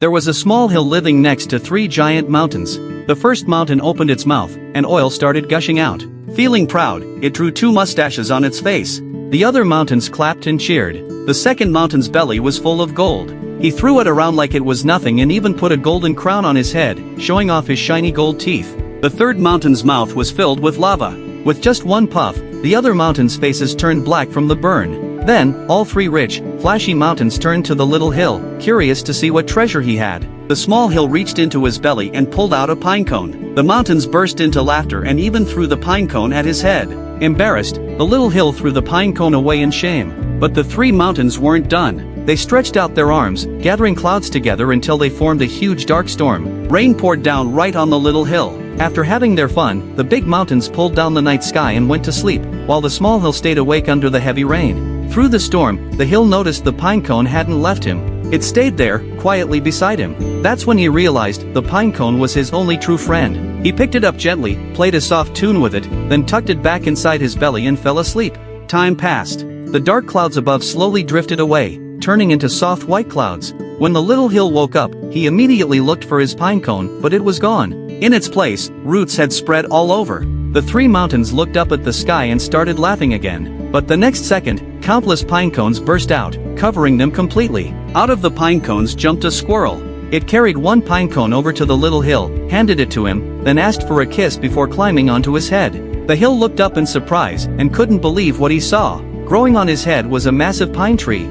There was a small hill living next to three giant mountains. The first mountain opened its mouth, and oil started gushing out. Feeling proud, it drew two mustaches on its face. The other mountains clapped and cheered. The second mountain's belly was full of gold. He threw it around like it was nothing and even put a golden crown on his head, showing off his shiny gold teeth. The third mountain's mouth was filled with lava. With just one puff, the other mountains' faces turned black from the burn. Then, all three rich, flashy mountains turned to the little hill, curious to see what treasure he had. The small hill reached into his belly and pulled out a pine cone. The mountains burst into laughter and even threw the pine cone at his head. Embarrassed, the little hill threw the pine cone away in shame. But the three mountains weren't done. They stretched out their arms, gathering clouds together until they formed a huge dark storm. Rain poured down right on the little hill. After having their fun, the big mountains pulled down the night sky and went to sleep, while the small hill stayed awake under the heavy rain. Through the storm, the hill noticed the pine cone hadn't left him. It stayed there, quietly beside him. That's when he realized the pine cone was his only true friend. He picked it up gently, played a soft tune with it, then tucked it back inside his belly and fell asleep. Time passed. The dark clouds above slowly drifted away, turning into soft white clouds. When the little hill woke up, he immediately looked for his pine cone, but it was gone. In its place, roots had spread all over. The three mountains looked up at the sky and started laughing again. But the next second, countless pine cones burst out, covering them completely. Out of the pine cones jumped a squirrel. It carried one pine cone over to the little hill, handed it to him, then asked for a kiss before climbing onto his head. The hill looked up in surprise and couldn't believe what he saw. Growing on his head was a massive pine tree.